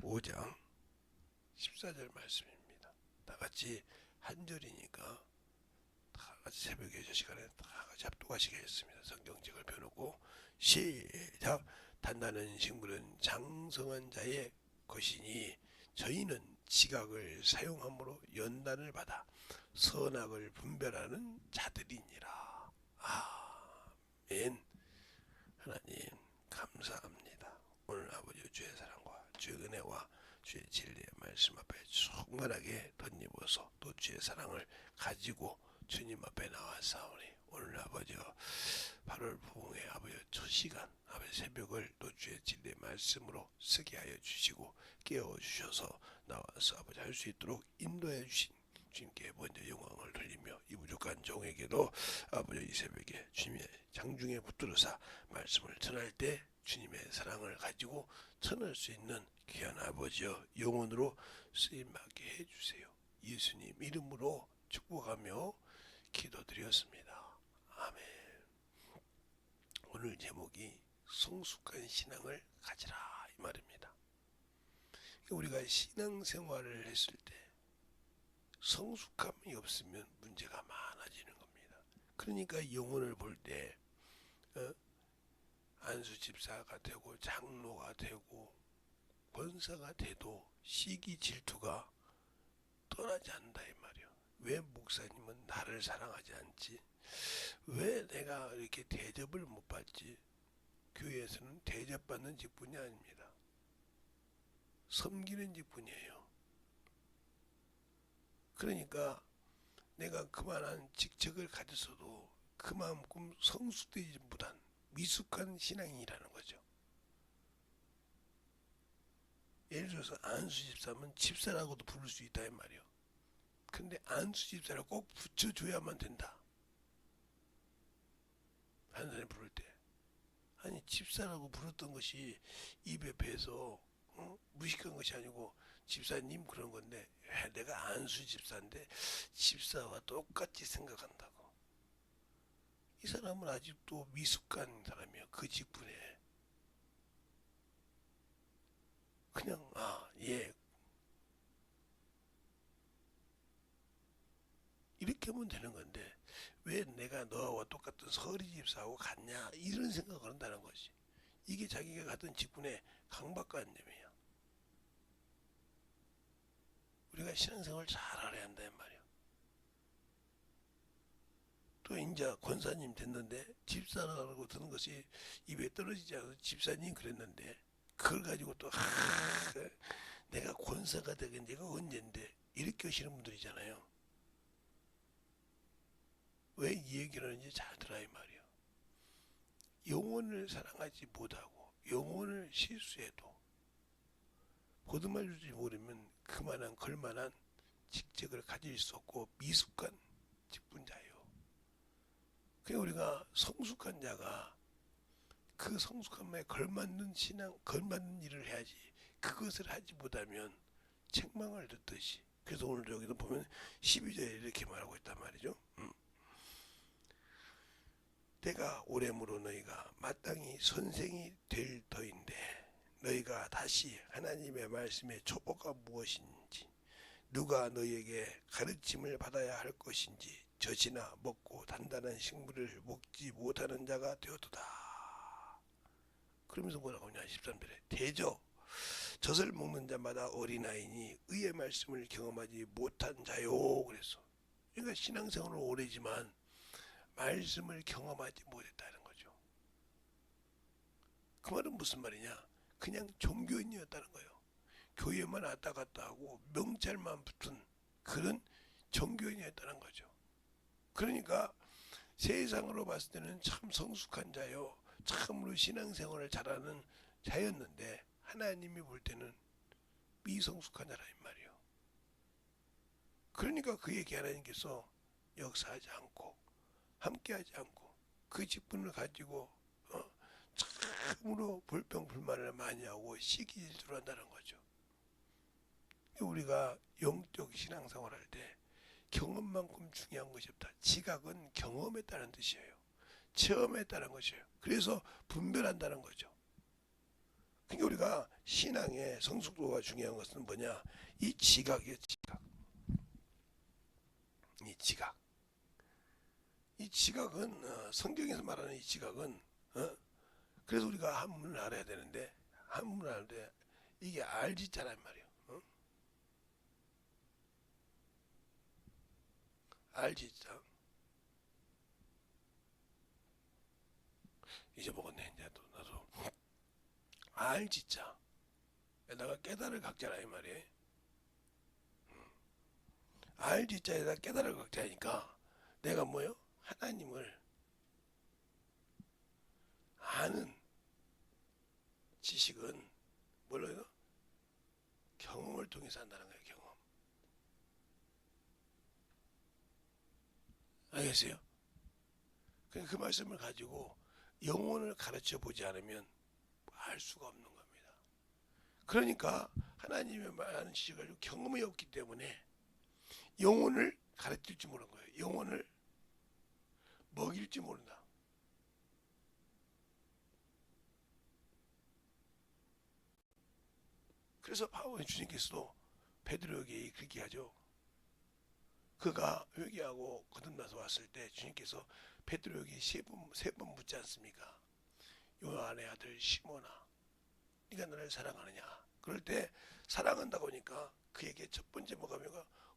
5장 14절 말씀입니다. 다같이 한 절이니까 다같이 새벽에 저 시간에 다같이 합독하시겠습니다. 성경책을 펴놓고 시작. 단단한 식물은 장성한 자의 것이니 저희는 지각을 사용함으로 연단을 받아 선악을 분별하는 자들이니라. 아멘. 하나님 감사합니다. 오늘 아버지 주의 사랑과 주의 은혜와 주의 진리의 말씀 앞에 충만하게 덧입어서 또 주의 사랑을 가지고 주님 앞에 나와사오니 오늘 아버지여 8월 부흥의 아버지여 첫 시간 아버지 새벽을 또 주의 진리의 말씀으로 쓰게 하여 주시고 깨워주셔서 나와서 아버지 할 수 있도록 인도해 주신 주님께 먼저 영광을 돌리며 이 부족한 종에게도 아버지 이 새벽에 주님의 장중에 붙들어서 말씀을 전할 때 주님의 사랑을 가지고 전할 수 있는 귀한 아버지여 영혼으로 쓰임받게 해주세요. 예수님 이름으로 축복하며 기도드렸습니다. 아멘. 오늘 제목이 성숙한 신앙을 가지라 이 말입니다. 우리가 신앙생활을 했을 때 성숙함이 없으면 문제가 많아지는 겁니다. 그러니까 영혼을 볼 때 안수 집사가 되고 장로가 되고 권사가 돼도 시기 질투가 떠나지 않는다 이 말이요. 왜 목사님은 나를 사랑하지 않지? 왜 내가 이렇게 대접을 못 받지? 교회에서는 대접받는 직분이 아닙니다. 섬기는 직분이에요. 그러니까 내가 그만한 직책을 가졌어도 그만큼 성숙되지 못한 미숙한 신앙이라는 거죠. 예를 들어서 안수 집사면 집사라고도 부를 수 있다 이 말이요. 근데 안수 집사를 꼭 붙여줘야만 된다. 한 사람이 부를 때 아니 집사라고 불렀던 것이 입에 배서 무식한 것이 아니고 집사님 그런 건데 내가 안수 집사인데 집사와 똑같이 생각한다고. 이 사람은 아직도 미숙한 사람이에요. 그 직분에 그냥 예 이렇게 하면 되는 건데 왜 내가 너와 똑같은 서리 집사하고 같냐 이런 생각을 한다는 것이 이게 자기가 갖던 직분의 강박관념이에요. 우리가 신앙생활을 잘 알아야 한단 말이에요. 또 이제 권사님 됐는데 집사라고 드는 것이 입에 떨어지지 않아서 집사님 그랬는데 그걸 가지고 또 내가 권사가 되긴 내가 언젠데 이렇게 하시는 분들이잖아요. 왜 이 얘기를 하는지 잘 들어야 이 말이에요. 영혼을 사랑하지 못하고 영혼을 실수해도 보듬어주지 모르면 그만한 걸만한 직책을 가질 수 없고 미숙한 직분자예요. 그러니까 우리가 성숙한 자가 그 성숙함에 걸맞는 신앙, 걸맞는 일을 해야지 그것을 하지 못하면 책망을 듣듯이 그래서 오늘 여기도 보면 12절에 이렇게 말하고 있단 말이죠. 때가 오래므로 너희가 마땅히 선생이 될 터인데 너희가 다시 하나님의 말씀의 초보가 무엇인지 누가 너희에게 가르침을 받아야 할 것인지 젖이나 먹고 단단한 식물을 먹지 못하는 자가 되었도다. 그러면서 뭐라고 하냐 13절에 대저 젖을 먹는 자마다 어린아이니 의의 말씀을 경험하지 못한 자요 그랬어. 그러니까 신앙생활은 오래지만 말씀을 경험하지 못했다는 거죠. 그 말은 무슨 말이냐? 그냥 종교인이었다는 거예요. 교회만 왔다 갔다 하고 명찰만 붙은 그런 종교인이었다는 거죠. 그러니까 세상으로 봤을 때는 참 성숙한 자요. 참으로 신앙생활을 잘하는 자였는데 하나님이 볼 때는 미성숙한 자라 이 말이에요. 그러니까 그에게 하나님께서 역사하지 않고 함께하지 않고 그 직분을 가지고 참으로 불평불만을 많이 하고 시기질투를 한다는 거죠. 우리가 영적 신앙생활할 때 경험만큼 중요한 것이 없다. 지각은 경험했다는 뜻이에요. 체험했다는 것이에요. 그래서 분별한다는 거죠. 그러니까 우리가 신앙의 성숙도가 중요한 것은 뭐냐? 이 지각이에요. 지각. 이 지각. 이 지각은 성경에서 말하는 이 지각은 그래서 우리가 한문을 알아야 되는데 한문을 알때 이게 알지자란 말이에요. 알지자. 잊어먹었네 이제 나도. 알지자. 에다가 깨달을 각자라 이 말이에요. 알지자에다 깨달을 각자니까 내가 뭐요? 하나님을 아는 지식은 뭐래요? 경험을 통해서 한다는 거예요. 경험. 알겠어요? 그 말씀을 가지고 영혼을 가르쳐 보지 않으면 알 수가 없는 겁니다. 그러니까 하나님의 말하는 지식을 가지고 경험이 없기 때문에 영혼을 가르칠지 모르는 거예요. 영혼을 먹일지 모른다. 그래서 바울 주님께서도 베드로에게 그렇게 하죠. 그가 회개하고 거듭나서 왔을 때 주님께서 베드로에게 세 번 묻지 않습니까? 요한의 아들 시몬아, 네가 나를 사랑하느냐? 그럴 때 사랑한다고 하니까 그에게 첫 번째 뭐가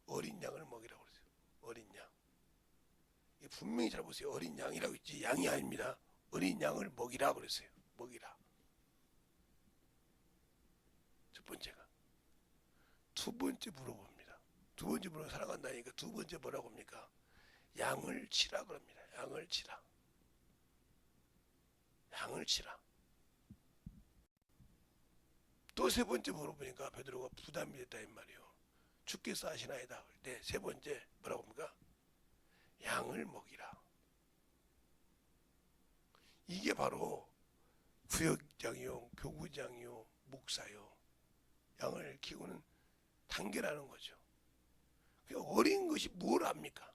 어린 양을 먹이라고 그랬어요. 어린 양. 분명히 잘 보세요. 어린 양이라고 했지 양이 아닙니다. 어린 양을 먹이라 그랬어요. 먹이라. 첫 번째가. 두 번째 물어봅니다. 두 번째 물어 사랑한다니까 두 번째 뭐라고 합니까? 양을 치라 그럽니다. 양을 치라. 양을 치라. 또 세 번째 물어보니까 베드로가 부담이 됐다 이 말이에요. 주께서 하시나이다. 네, 세 번째 뭐라고 합니까? 양을 먹이라. 이게 바로 구역장이요, 교구장이요, 목사요. 양을 키우는 단계라는 거죠. 어린 것이 뭘 압니까?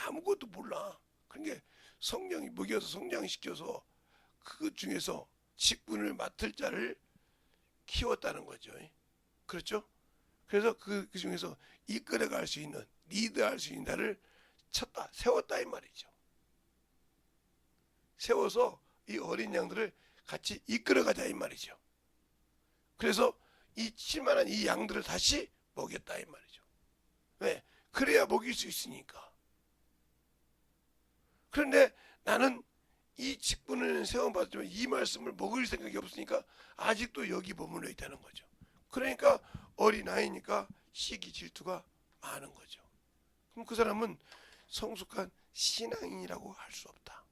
아무것도 몰라. 그러니까 성령이 먹여서 성장시켜서 그 중에서 직분을 맡을 자를 키웠다는 거죠. 그렇죠? 그래서 그 중에서 이끌어갈 수 있는, 리드할 수 있는 자를 쳤다, 세웠다 이 말이죠. 세워서 이 어린 양들을 같이 이끌어가자 이 말이죠. 그래서 이 칠만한 이 양들을 다시 먹였다 이 말이죠. 왜? 그래야 먹일 수 있으니까. 그런데 나는 이 직분을 세워받지만 이 말씀을 먹을 생각이 없으니까 아직도 여기 머물러 있다는 거죠. 그러니까 어린아이니까 시기 질투가 많은 거죠. 그럼 그 사람은 성숙한 신앙인이라고 할 수 없다.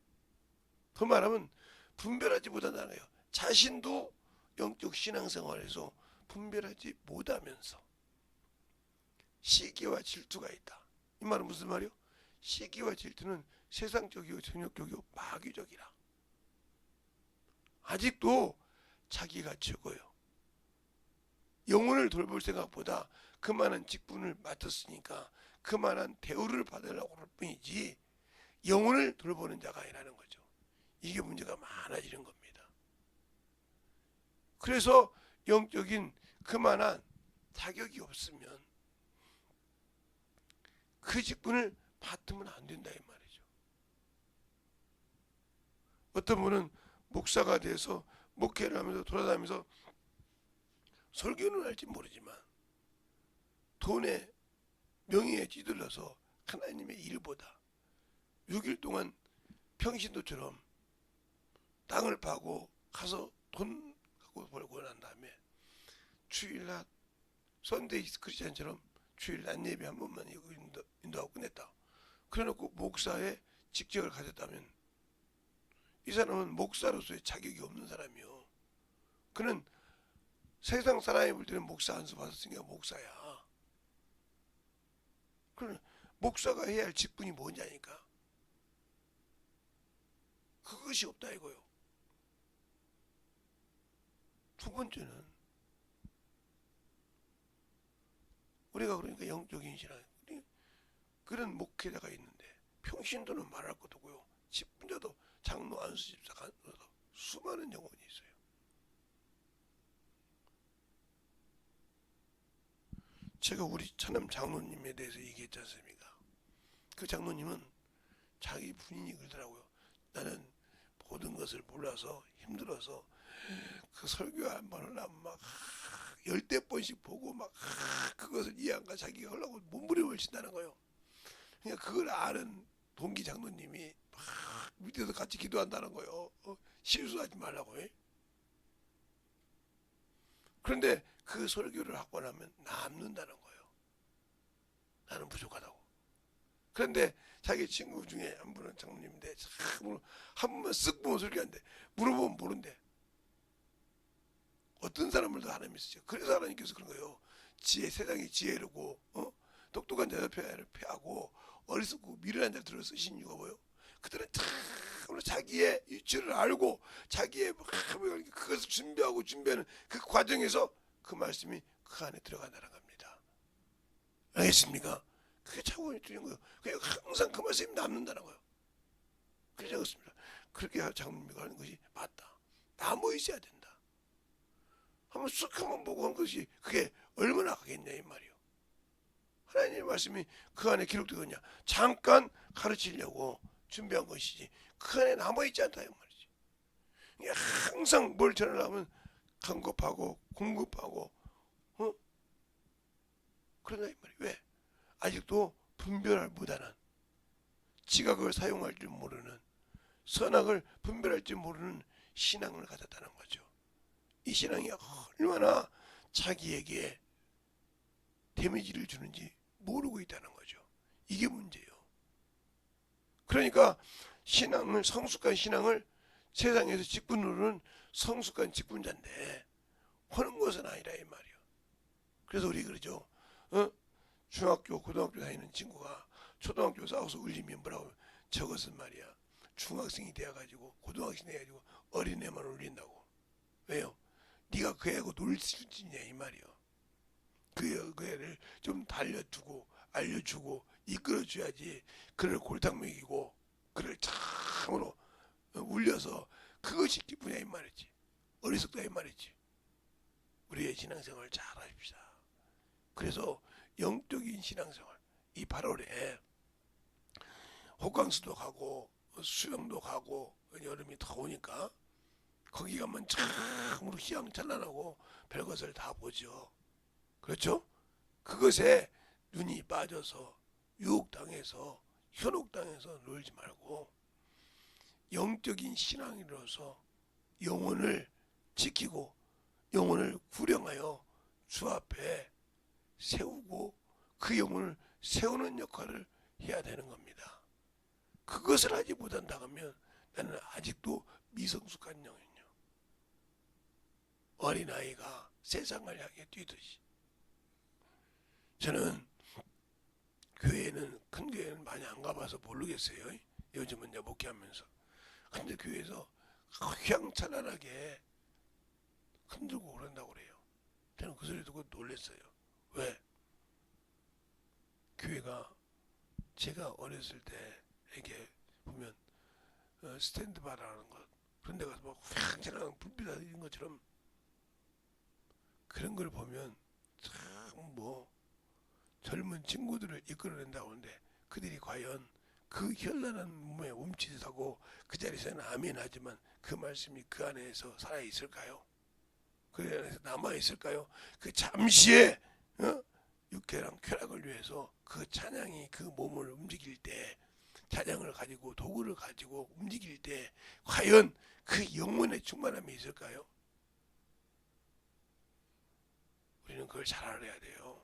그 말하면 분별하지 못한다는 거예요. 자신도 영적 신앙생활에서 분별하지 못하면서 시기와 질투가 있다. 이 말은 무슨 말이요? 시기와 질투는 세상적이고 정욕적이고 마귀적이라. 아직도 자기가 최고요. 영혼을 돌볼 생각보다 그만한 직분을 맡았으니까 그만한 대우를 받으려고 할 뿐이지 영혼을 돌보는 자가 아니라는 거죠. 이게 문제가 많아지는 겁니다. 그래서 영적인 그만한 자격이 없으면 그 직분을 맡으면 안 된다 이 말이죠. 어떤 분은 목사가 돼서 목회를 하면서 돌아다니면서 설교는 할지 모르지만 돈에 명예에 찌들러서 하나님의 일보다 6일 동안 평신도처럼 땅을 파고 가서 돈 갖고 벌고 난 다음에 주일날 선데이 크리스찬처럼 주일 낮 예배 한 번만 인도하고 끝냈다. 그래놓고 목사의 직책을 가졌다면 이 사람은 목사로서의 자격이 없는 사람이요. 그는 세상 사람이 볼 때는 목사 안수 받았으니까 목사야. 그럼 목사가 해야 할 직분이 뭔지 아니까? 그것이 없다 이거요. 두 번째는 우리가 그러니까 영적인 신앙 그런 목회자가 있는데 평신도는 말할 것도 없고요. 집분자도 장로 안수 집사 간수도 수많은 영혼이 있어요. 제가 우리 차남 장로님에 대해서 얘기했지 않습니까? 그 장로님은 자기 부인이 그러더라고요. 나는 모든 것을 몰라서 힘들어서 그 설교 한 번 하려면 막 10번씩 보고 막 그것을 이해한가 자기가 하려고 몸부림을 친다는 거예요. 그러니까 그걸 아는 동기 장로님이 막 밑에서 같이 기도한다는 거예요. 실수하지 말라고. 그런데 그 설교를 하고 나면 남는다는 거예요. 나는 부족하다고. 그런데 자기 친구 중에 한 분은 장로님인데 한 번만 쓱 보면 설교한대. 물어보면 모른대. 어떤 사람을도 하나님이 쓰죠. 그래서 하나님께서 그런 거예요. 세상이 지혜롭고 똑똑한 자를 피하고 어리석고 미련한 자를 들어 쓰신 이유가 뭐예요? 그들은 참으로 자기의 위치를 알고 자기의 그것을 준비하는 그 과정에서 그 말씀이 그 안에 들어간다는 겁니다. 알겠습니까? 그게 차원이 틀린 거예요. 그냥 항상 그 말씀이 남는다는 거예요. 그래서 그렇습니다. 그렇게 장로님이 하는 것이 맞다. 남아 있어야 된다. 한번 쓱 한번 보고 한 것이 그게 얼마나 가겠냐 이 말이요. 하나님의 말씀이 그 안에 기록되었냐. 잠깐 가르치려고 준비한 것이지 그 안에 남아있지 않다 이 말이지. 항상 뭘 전하려면 간급하고 공급하고 그러다 이 말이에요. 왜? 아직도 분별할 못하는 지각을 사용할 줄 모르는 선악을 분별할 줄 모르는 신앙을 가졌다는 거죠. 이 신앙이 얼마나 자기에게 데미지를 주는지 모르고 있다는 거죠. 이게 문제예요. 그러니까 신앙을 성숙한 신앙을 세상에서 직분 누르는 성숙한 직분자인데 하는 것은 아니라 이 말이에요. 그래서 우리 그러죠. 중학교 고등학교 다니는 친구가 초등학교 싸워서 울리면 뭐라고 저것은 말이야 중학생이 돼가지고 고등학생이 돼가지고 어린애만 울린다고. 왜요? 네가 그 애하고 놀 수 있냐 이 말이요. 그 애를 좀 달려주고 알려주고 이끌어줘야지 그를 골탕 먹이고 그를 참으로 울려서 그것이 기쁘냐 이 말이지. 어리석다 이 말이지. 우리의 신앙생활 잘 합시다. 그래서 영적인 신앙생활 이 8월에 호캉스도 가고 수영도 가고 여름이 더우니까 거기 가면 참으로 희망찬란하고 별것을 다 보죠. 그렇죠? 그것에 눈이 빠져서 유혹당해서 현혹당해서 놀지 말고 영적인 신앙인으로서 영혼을 지키고 영혼을 구령하여 주 앞에 세우고 그 영혼을 세우는 역할을 해야 되는 겁니다. 그것을 하지 못한다면 나는 아직도 미성숙한 영이요. 어린아이가 세상을 향해 뛰듯이. 저는 교회는 큰 교회는 많이 안 가봐서 모르겠어요. 요즘은 이제 목회하면서. 근데 교회에서 휘황찬란하게 흔들고 그런다고 그래요. 저는 그 소리 듣고 놀랐어요. 왜? 교회가 제가 어렸을 때 이렇게 보면 스탠드바라는 것 그런 데 가서 막 휘황찬란한 불빛 이런 것처럼 그런 걸 보면 참 뭐 젊은 친구들을 이끌어낸다고 하는데 그들이 과연 그 현란한 몸에 움츠리고 그 자리에서는 아멘 하지만 그 말씀이 그 안에서 살아있을까요? 그 안에서 남아있을까요? 그 잠시의 육회랑 쾌락을 위해서 그 찬양이 그 몸을 움직일 때 찬양을 가지고 도구를 가지고 움직일 때 과연 그 영혼의 충만함이 있을까요? 우리는 그걸 잘 알아야 돼요.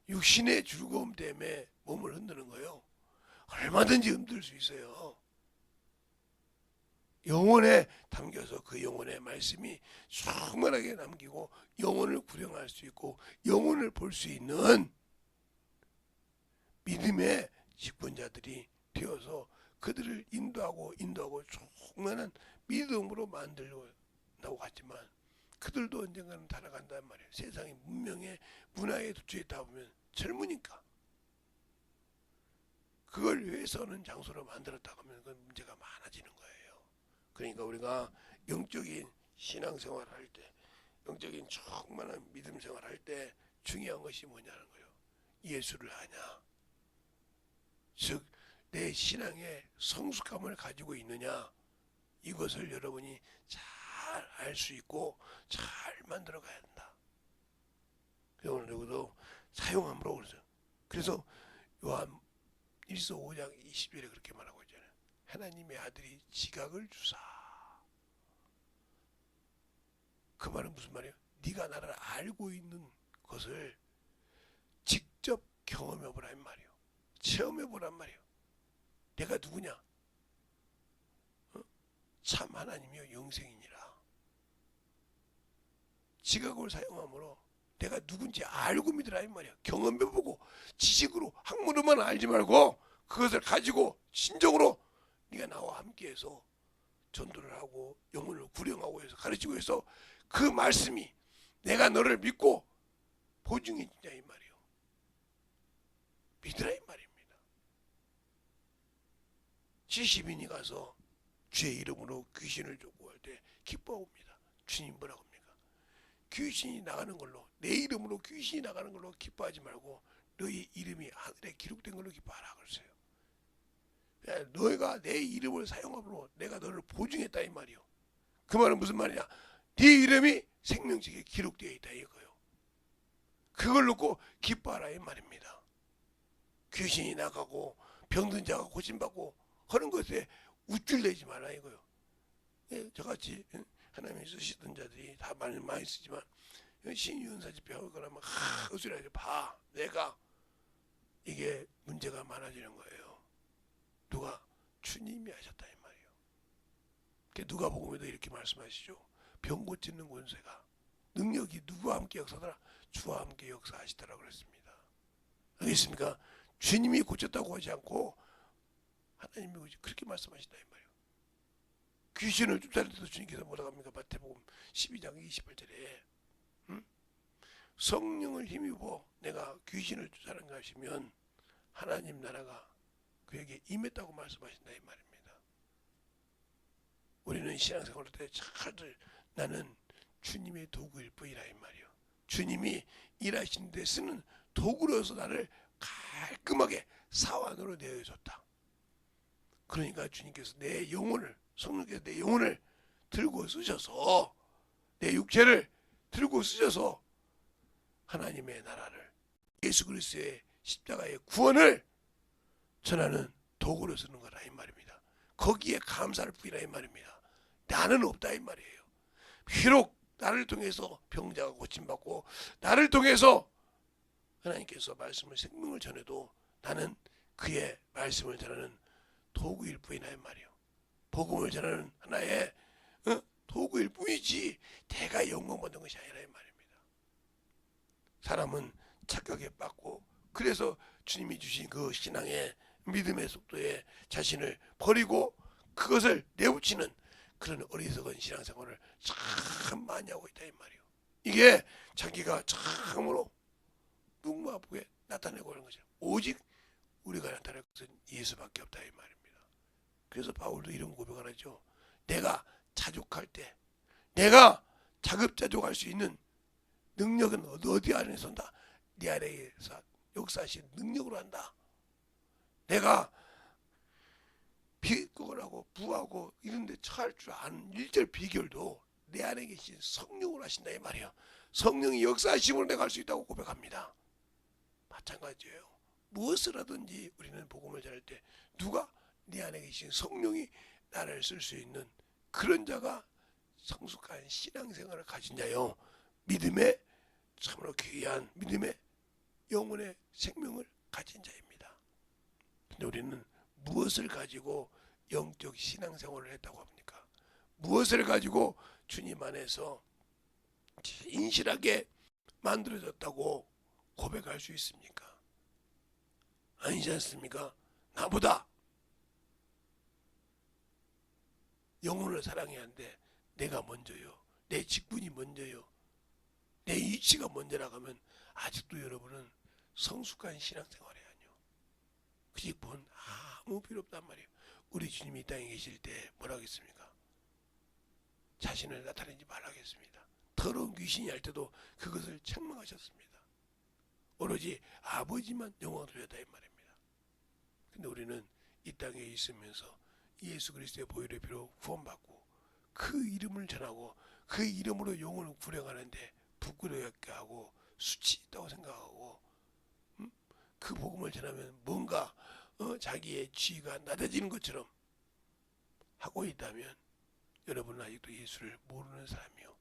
육신의 즐거움 때문에 몸을 흔드는 거예요. 얼마든지 흔들 수 있어요. 영혼에 담겨서 그 영혼의 말씀이 충만하게 남기고 영혼을 구령할 수 있고 영혼을 볼 수 있는 믿음의 직분자들이 되어서 그들을 인도하고 충만한 믿음으로 만들려고 하지만 그들도 언젠가는 달아간단 말이에요. 세상의 문명의 문화에 도취해 있다 보면 젊으니까 그걸 위해서는 장소로 만들었다고 하면 그 문제가 많아지는 거예요. 그러니까 우리가 영적인 신앙생활을 할 때 영적인 충만한 믿음 생활을 할 때 중요한 것이 뭐냐는 거예요. 예수를 아냐. 즉 내 신앙의 성숙함을 가지고 있느냐. 이것을 여러분이 잘 알 수 있고 잘 만들어 가야 한다. 오늘 누구도 사용함으로 그러죠. 그래서 요한 1서 5장 20절에 그렇게 말하고 있잖아요. 하나님의 아들이 지각을 주사. 그 말은 무슨 말이에요? 네가 나를 알고 있는 것을 직접 경험해 보란 말이에요. 체험해 보란 말이에요. 내가 누구냐? 참 하나님이여 영생이니라. 지각을 사용함으로 내가 누군지 알고 믿으라 이 말이야. 경험해보고 지식으로 학문으로만 알지 말고 그것을 가지고 진정으로 네가 나와 함께해서 전도를 하고 영혼을 구령하고 해서 가르치고 해서 그 말씀이 내가 너를 믿고 보증해 주냐 이 말이요. 믿으라 이 말입니다. 70인이 가서 주의 이름으로 귀신을 쫓고할 때 기뻐합니다. 주님 뭐라고 합니까? 귀신이 나가는 걸로 내 이름으로 귀신이 나가는 걸로 기뻐하지 말고 너희 이름이 하늘에 기록된 걸로 기뻐하라 그러세요. 너희가 내 이름을 사용함으로 내가 너를 보증했다 이 말이요. 그 말은 무슨 말이냐? 네 이름이 생명책에 기록되어 있다 이거요. 그걸 놓고 기뻐하라 이 말입니다. 귀신이 나가고 병든 자가 고침받고 하는 것에 우쭐대지 말라 이거요. 예, 저같이 하나님이 쓰시던 자들이 다 말 많이 쓰지만 신유은사 집회 하거나 막 어수라게 봐. 내가 이게 문제가 많아지는 거예요. 누가? 주님이 하셨다 이 말이에요. 누가복음에도 이렇게 말씀하시죠. 병 고치는 권세가 능력이 누구와 함께 역사하더라? 주와 함께 역사하시더라 그랬습니다. 알겠습니까? 주님이 고쳤다고 하지 않고 하나님이 그렇게 말씀하신다 이 말이에요. 귀신을 쫓아낼 때도 주님께서 뭐라고 합니까? 마태복음 12장 28절에 성령을 힘입어 내가 귀신을 쫓아낸 것이면 하나님 나라가 그에게 임했다고 말씀하신다 이 말입니다. 우리는 신앙생활 때 잘 나는 주님의 도구일 뿐이라 이 말이요. 주님이 일하시는 데 쓰는 도구로서 나를 깔끔하게 사완으로 내어줬다. 그러니까 주님께서 내 영혼을 성령께서 내 영혼을 들고 쓰셔서 내 육체를 들고 쓰셔서 하나님의 나라를 예수 그리스도의 십자가의 구원을 전하는 도구로 쓰는 거라 이 말입니다. 거기에 감사할 뿐이라 이 말입니다. 나는 없다 이 말이에요. 비록 나를 통해서 병자가 고침받고 나를 통해서 하나님께서 말씀을 생명을 전해도 나는 그의 말씀을 전하는 도구일 뿐이라 이 말이에요. 복음을 전하는 하나의 도구일 뿐이지 내가 영광 받는 것이 아니라 이 말입니다. 사람은 착각에 빠고 그래서 주님이 주신 그 신앙의 믿음의 속도에 자신을 버리고 그것을 내우치는 그런 어리석은 신앙생활을 참 많이 하고 있다 이 말이에요. 이게 자기가 참으로 묵묵하게 나타내고 하는 거죠. 오직 우리가 나타낼 것은 예수밖에 없다 이 말입니다. 그래서 바울도 이런 고백을 하죠. 내가 자족할 때 내가 자급자족할 수 있는 능력은 어디 안에서 온다? 네 안에서 역사하신 능력으로 한다. 내가 비거하고 부하고 이런 데 처할 줄 아는 일절 비결도 내 안에 계신 성령으로 하신다 이 말이에요. 성령이 역사하심으로 내가 할 수 있다고 고백합니다. 마찬가지예요. 무엇을 하든지 우리는 복음을 전할 때 누가 네 안에 계신 성령이 나를 쓸 수 있는 그런 자가 성숙한 신앙생활을 가진 자요. 믿음의 참으로 귀한 믿음의 영혼의 생명을 가진 자입니다. 근데 우리는 무엇을 가지고 영적 신앙생활을 했다고 합니까? 무엇을 가지고 주님 안에서 인실하게 만들어졌다고 고백할 수 있습니까? 아니지 않습니까? 나보다 영혼을 사랑해야 하는데 내가 먼저요. 내 직분이 먼저요. 내 위치가 먼저라고 하면 아직도 여러분은 성숙한 신앙생활이 아니요. 그 직분 아무 필요 없단 말이에요. 우리 주님이 이 땅에 계실 때 뭐라고 했습니까? 자신을 나타내지 말라고 했습니다. 더러운 귀신이 할 때도 그것을 책망하셨습니다. 오로지 아버지만 영광 돌려다 이 말입니다. 근데 우리는 이 땅에 있으면서 예수 그리스도의 보혈의 피로 구원받고 그 이름을 전하고 그 이름으로 영혼을 구령하는데 부끄러웠게 하고 수치 있다고 생각하고 그 복음을 전하면 뭔가 자기의 지위가 낮아지는 것처럼 하고 있다면 여러분은 아직도 예수를 모르는 사람이요,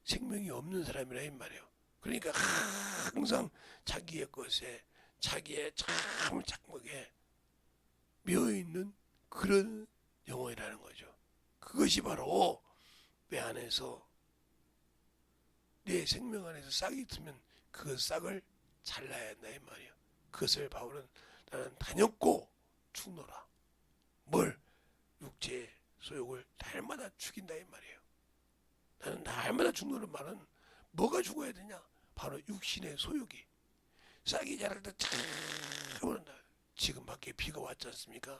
생명이 없는 사람이라 이 말이에요. 그러니까 항상 자기의 것에, 자기의 참 착목에 매여있는 그런 영혼이라는 거죠. 그것이 바로 내 안에서, 내 생명 안에서 싹이 있으면 그 싹을 잘라야 한다 이 말이에요. 그것을 바울은 나는 다녔고 죽노라. 뭘? 육체의 소욕을 날마다 죽인다 이 말이에요. 나는 날마다 죽노란 말은 뭐가 죽어야 되냐? 바로 육신의 소욕이. 싹이 자랄 때 참 오른다. 지금 밖에 비가 왔지 않습니까?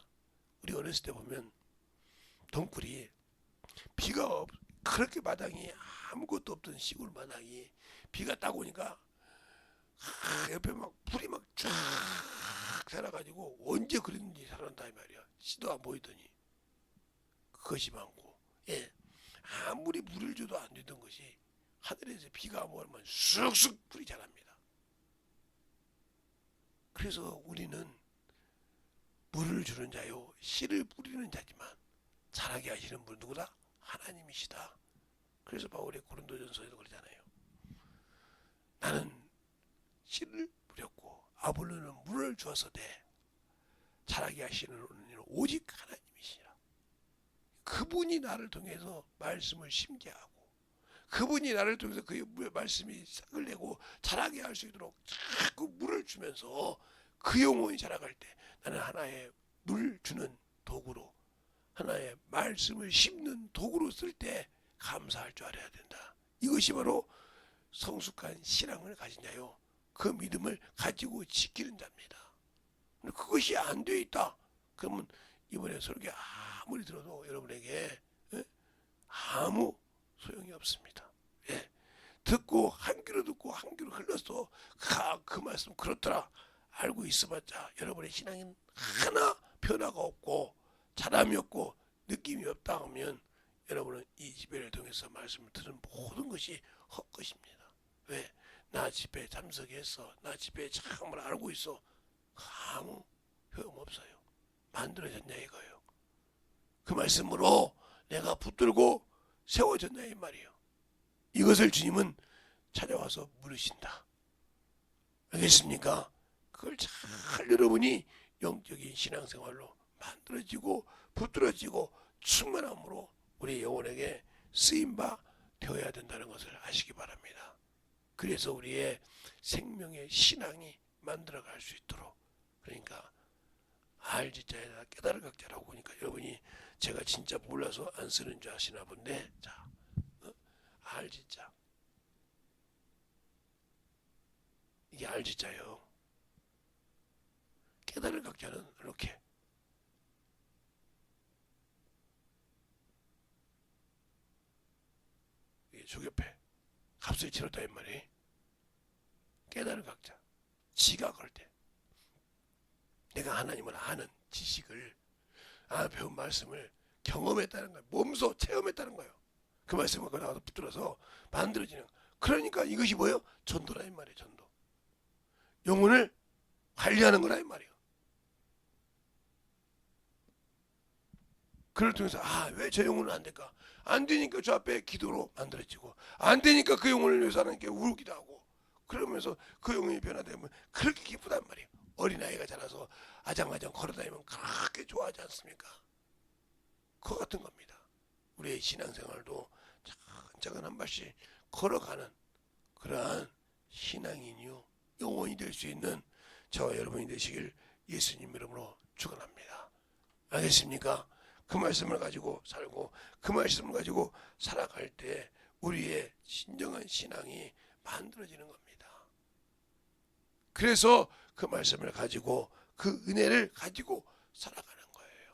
우리 어렸을 때 보면 덩굴이 비가 그렇게 마당이 아무것도 없던 시골 마당이 비가 딱 오니까 옆에 막 불이 막 쫙 살아가지고 언제 그랬는지 살았다 이 말이야. 씨도 안 보이더니 그것이 많고, 예, 아무리 물을 줘도 안 되던 것이 하늘에서 비가 오면 쑥쑥 불이 자랍니다. 그래서 우리는 물을 주는 자요 씨를 뿌리는 자지만 자라게 하시는 분 누구다? 하나님이시다. 그래서 바울이 고린도전서에도 그러잖아요. 나는 씨를 뿌렸고 아볼로는 물을 주어서 돼. 자라게 하시는 이는 오직 하나님이시라. 그분이 나를 통해서 말씀을 심게 하고 그분이 나를 통해서 그 말씀이 싹을 내고 자라게 할 수 있도록 자꾸 물을 주면서 그 영혼이 자라갈 때 나는 하나의 물 주는 도구로, 하나의 말씀을 심는 도구로 쓸 때 감사할 줄 알아야 된다. 이것이 바로 성숙한 신앙을 가진 자요, 그 믿음을 가지고 지키는 자입니다. 그것이 안 돼 있다. 그러면 이번에 설교 아무리 들어도 여러분에게 아무 소용이 없습니다. 예. 듣고 한 귀로 듣고 한 귀로 흘러서 그 말씀 그렇더라 알고 있어봤자 여러분의 신앙은 하나 변화가 없고 자람이 없고 느낌이 없다 하면 여러분은 이 집회를 통해서 말씀을 들은 모든 것이 헛것입니다. 왜? 나 집회에 참석했어, 나 집회에 참을 알고 있어, 아무 소용없어요. 만들어졌냐 이거예요. 그 말씀으로 내가 붙들고 세워졌냐 이 말이에요. 이것을 주님은 찾아와서 물으신다. 알겠습니까? 그걸 잘 여러분이 영적인 신앙생활로 만들어지고 붙들어지고 충만함으로 우리 영혼에게 쓰임바 되어야 된다는 것을 아시기 바랍니다. 그래서 우리의 생명의 신앙이 만들어갈 수 있도록, 그러니까 알지자에다 깨달을 각자라고 보니까 여러분이 제가 진짜 몰라서 안 쓰는 줄 아시나 본데, 자, 알지자, 이게 알지자요. 깨달을 각자는 이렇게 조교패 값을 치렀다 이 말이. 깨달을 각자, 지각할 때 내가 하나님을 아는 지식을, 배운 말씀을 경험했다는 거예요. 몸소 체험했다는 거예요. 그 말씀을 그 나와서 붙들어서 만들어지는. 그러니까 이것이 뭐예요? 전도라 이 말이에요. 전도. 영혼을 관리하는 거라 이 말이에요. 그걸 통해서 왜 저 영혼은 안 될까? 안 되니까 저 앞에 기도로 만들어지고, 안 되니까 그 영혼을 위해서 하나님께 울기도 하고, 그러면서 그 영혼이 변화되면 그렇게 기쁘단 말이에요. 어린아이가 자라서 아장아장 걸어다니면 그렇게 좋아하지 않습니까? 그거 같은 겁니다. 우리의 신앙생활도 차근차근 한 발씩 걸어가는 그러한 신앙인이요 영혼이 될 수 있는 저와 여러분이 되시길 예수님 이름으로 축원합니다. 알겠습니까? 그 말씀을 가지고 살고 그 말씀을 가지고 살아갈 때 우리의 진정한 신앙이 만들어지는 겁니다. 그래서 그 말씀을 가지고 그 은혜를 가지고 살아가는 거예요.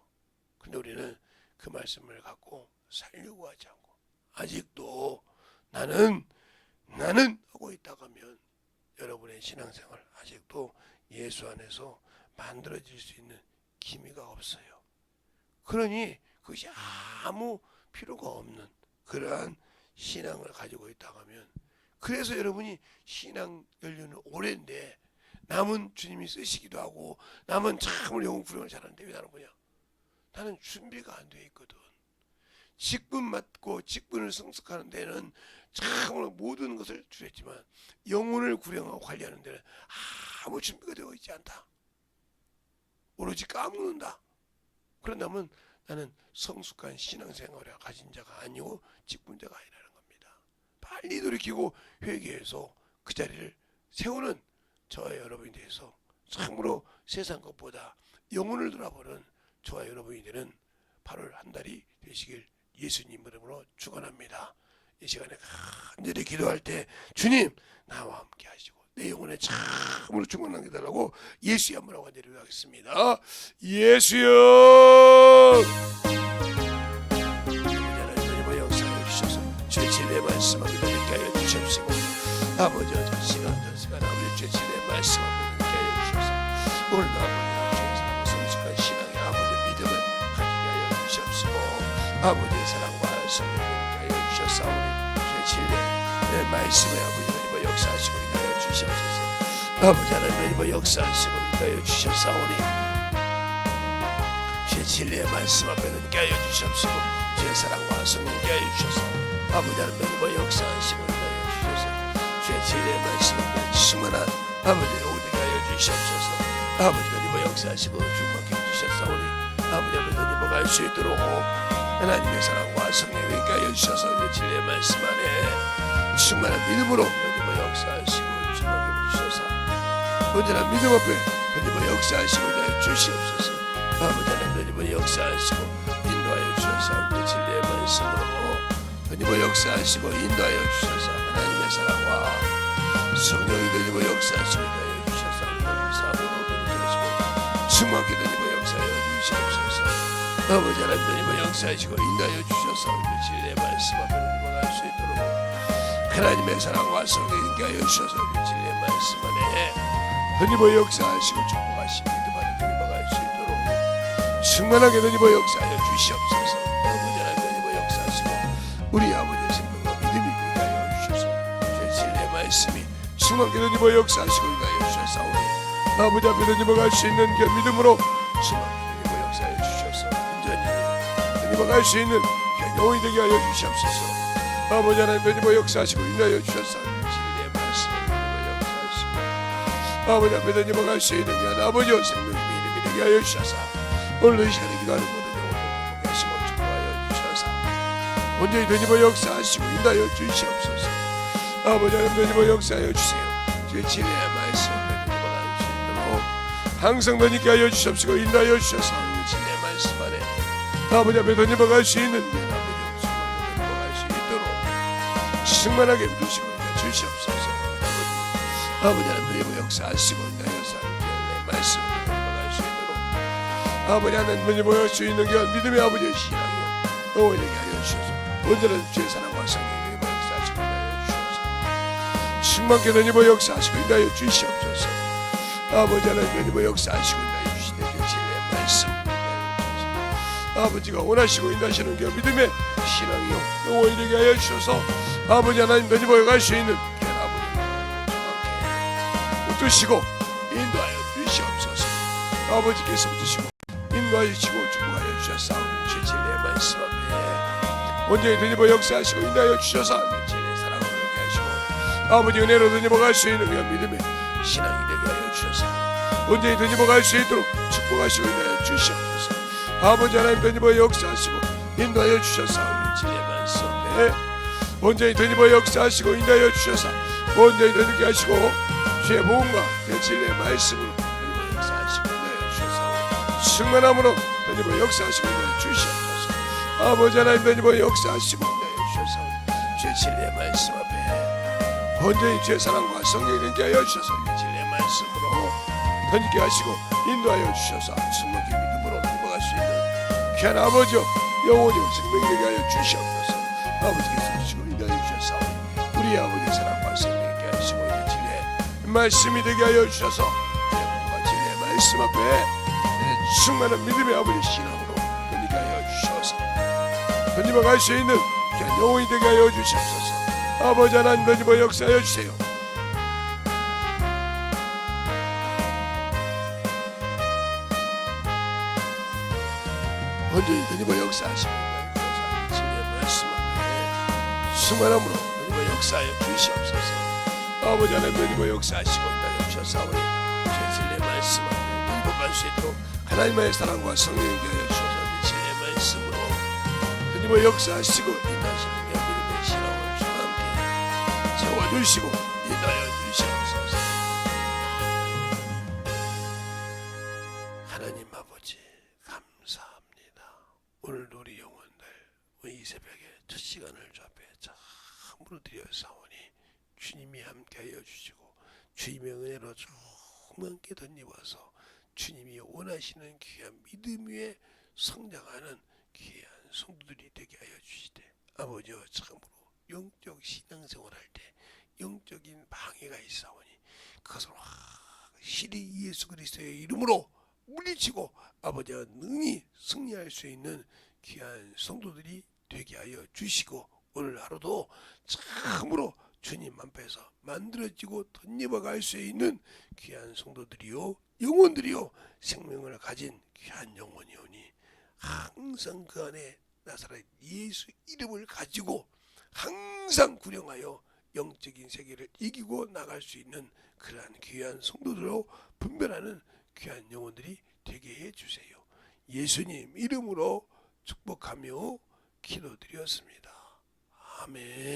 근데 우리는 그 말씀을 갖고 살려고 하지 않고 아직도 나는 하고 있다가 하면 여러분의 신앙생활 아직도 예수 안에서 만들어질 수 있는 기미가 없어요. 그러니 그것이 아무 필요가 없는 그러한 신앙을 가지고 있다고 하면, 그래서 여러분이 신앙 연륜은 오랜데 남은 주님이 쓰시기도 하고 남은 참으로 영혼 구령을 잘하는데 왜 나는 뭐냐? 나는 준비가 안 돼 있거든. 직분 맡고 직분을 성숙하는 데는 참으로 모든 것을 주했지만 영혼을 구령하고 관리하는 데는 아무 준비가 되어 있지 않다. 오로지 까먹는다. 그런다면 나는 성숙한 신앙생활을 가진 자가 아니고 직분자가 아니라는 겁니다. 빨리 돌이키고 회개해서 그 자리를 세우는 저와 여러분이 돼서 참으로 세상 것보다 영혼을 돌아보는 저와 여러분이 되는 8월 한 달이 되시길 예수님 이름으로 축원합니다. 이 시간에 간절히 기도할 때 주님 나와 함께 하시고 내 영혼에 참으로 충만하게 해달라고 예수의 한번하고 간절히 기도하겠습니다. 예수여, 하나님의 역사를 주셔서 주의 진리의 말씀을 믿게 하여 주시옵시고, 아버지 저 시간 아버지 주의 진리의 말씀을 믿게 하여 주셔서 오늘도 아버지 주의 사랑과 성숙한 신앙의 아버지 믿음을 가지게 하여 주시옵시고, 아버지의 사랑과 성령을 믿게 하여 주셨사오니 주의 진리의 말씀에 아버지 하나님의 역사하시고 인하여 주시옵소서. 아버지 하나님의 역사하시고 인하여 주셨사오니 주의 진리의 말씀 앞에 있게 하여 주시옵시고, 주의 사랑과 성령께 하여 주셔서 아버지 하나님의 역사하시고 인하여 주셔서 주의 진리의 말씀 앞에 충만한 아버지를 오게 하여 주시옵소서. 아버지 하나님의 역사하시고 충만케 해주셨사오니 아버지 하나님의 갈 수 있도록 하나님의 사랑과 성령을 있게 하여 주셔서 주의 진리의 말씀 안에 충만한 믿음으로 하나님의 역사하시고 충만케 해주셔서 언제나 믿음 앞에 하나님의 역사하시고 인하여 주시옵소서. 아버지 하나님의 역사하시고 인도하여 주셔서 주의 진리의 말씀으로 하나님의 역사하시고 인도하여 주셔서 하나님의 사랑과 성령이 하나님의 역사하시고 인도하여 주셔서 하나님의 사랑으로 되시고 충만케 하나님의 역사하여 주시옵소서. 아버지 하나님의 역사하시고 인도하여 주셔서 주의 진리의 말씀 앞에 하나님을 갈 수 있도록 하나님의 사랑과 성령이 인도하여 주셔서 주의 진리의 말씀 안에 하나님의 역사하시고 축복하신 믿음 안에 하나님을 갈 수 있도록 충만하게 하나님의 역사하여 주시옵소서. 아버지 하나님의 역사하시고 우리 아버지의 생명과 믿음이 있게 하여 주셔서 주의 진리의 말씀이 충만하게 하나님의 역사하시고 있게 하여 주셔서 아버지 앞에 하나님을 갈 수 있는 그 믿음으로 충만하게 하나님의 역사하여 주셔서 온전히 하나님을 갈 수 있는 그 영혼이 되게 하여 주시옵소서. 아버지 하나님 하나님의 역사하시고 인하여 주셔서 진리의 말씀을 하나님의 역사하시고 아버지 앞에 하나님을 갈 수 있는 그 아버지의 생명의 믿음이 되게 하여 주셔서 오늘 이 시간에 기도하는 모든 영혼을 하시고 축복하여 주셔서 온전히 하나님의 역사하시고 인하여 주시옵소서. 아버지 하나님 하나님의 역사하여 주세요. 주의 진리의 말씀 하나님을 갈 수 있도록 항상 하나님께 하여 주시옵시고 인하여 주셔서 진리의 말씀 안에 아버지 앞에 하나님을 갈 수 있는 게 아버지 하나님을 갈 수 있도록 충만하게 해주시고 주시옵소서. 아버지 하나님의 역사하시고 인하여서 진리의 말씀 하나님을 갈 수 있도록 아버지 하나님을 모여 수 있는 게 믿음의 아버지의 신앙이요 영원히 하여 주셔서 온전한 주의 사랑과 성령의 역사하시고 인하여 주셔서 충만케 하나님의 역사하시고 인하여 주시옵소서. 아버지 하나님의 역사하시고 인하여 주시는 그 진리의 말씀 아버지가 원하시고 인하시는 게 믿음의 신앙이요 영원히 되게 하여 주셔서 아버지 하나님 하나님을 갈 수 있는 그 아버지 정확히 붙드시고 인도하여 주시옵소서. 아버지께서 붙드시고 인도하여 주시고 축복하여 주셨사오니 주의 진리의 말씀 앞에 온전히 하나님의 역사하시고 인도하여 주셔서 진리의 사랑을 이렇게 하시고 아버지 은혜로 하나님을 갈 수 있는 그 믿음의 신앙이 되게 하여 주셔서 온전히 하나님을 갈 수 있도록 축복하시고 인도하여 주시옵소서. 아버지 하나님 하나님의 역사하시고 인도하여 주셔서 진리의 말씀 앞에 온전히 하나님의 역사하시고 인도하여 주셔서 온전히 하나님께 하시고 주의 복음과 그 진리의 말씀으로 하나님의 역사하시고 인도하여 주셔서 충만함으로 하나님의 역사하시고 인도하여 주시옵소서. 아버지 하나님 하나님의 역사하시고 인도하여 주셔서 주의 진리의 말씀 앞에 온전히 주의 사랑과 성령이 있게 하여 주셔서 진리의 말씀으로 하나님께 하시고 인도하여 주셔서 충만케 믿음으로 넘어갈 수 있는 귀한 아버지여 영원히 생명이 되게 하여 주시옵소서. 아버지께서 주시고 인도하여 주셔서 우리 아버지의 사랑과 생명이 있게 하시고 진리의 말씀이 되게 하여 주셔서 내가 진리의 말씀 앞에 내 충만한 믿음의 아버지 신앙으로 던지게 하여 주셔서 던지며 갈 수 있는 귀한 영혼이 되게 하여 주시옵소서. 아버지 하나님 던지며 역사하여 주세요. 온전히 던지며 역사하시고 진리의 말씀 앞에 충만함으로 던지며 역사하여 주시옵소서. 아버지 하나님 던지며 역사하시고 인도하여 주셔서 우리 진리의 말씀 앞에 행복할 수 있도록 하나님의 사랑과 성령의 교회 주셔서 진리의 말씀으로 던지며 역사하시고 인도하시는 믿음의 신앙을 주와 함께 채워주시고 인도하여 주시옵소서. 하나님 아버지 감사합니다. 오늘도 우리 영혼들 이 새벽에 첫 시간을 주 앞에 참으로 드려사오니 주님이 함께하여 주시고 주님의 은혜로 충만하게 덧입어서 주님이 원하시는 귀한 믿음 위에 성장하는 귀한 성도들이 되게 하여 주시되 아버지여 참으로 영적 신앙생활할 때 영적인 방해가 있사오니 그것을 확실히 예수 그리스도의 이름으로 물리치고 아버지와 능히 승리할 수 있는 귀한 성도들이 되게 하여 주시고 오늘 하루도 참으로 주님 앞에서 만들어지고 덧입어 갈 수 있는 귀한 성도들이요 영혼들이요 생명을 가진 귀한 영혼이오니 항상 그 안에 나사렛 예수 이름을 가지고 항상 구령하여 영적인 세계를 이기고 나갈 수 있는 그러한 귀한 성도들로 분별하는 귀한 영혼들이 되게 해주세요. 예수님 이름으로 축복하며 기도드렸습니다. 아멘.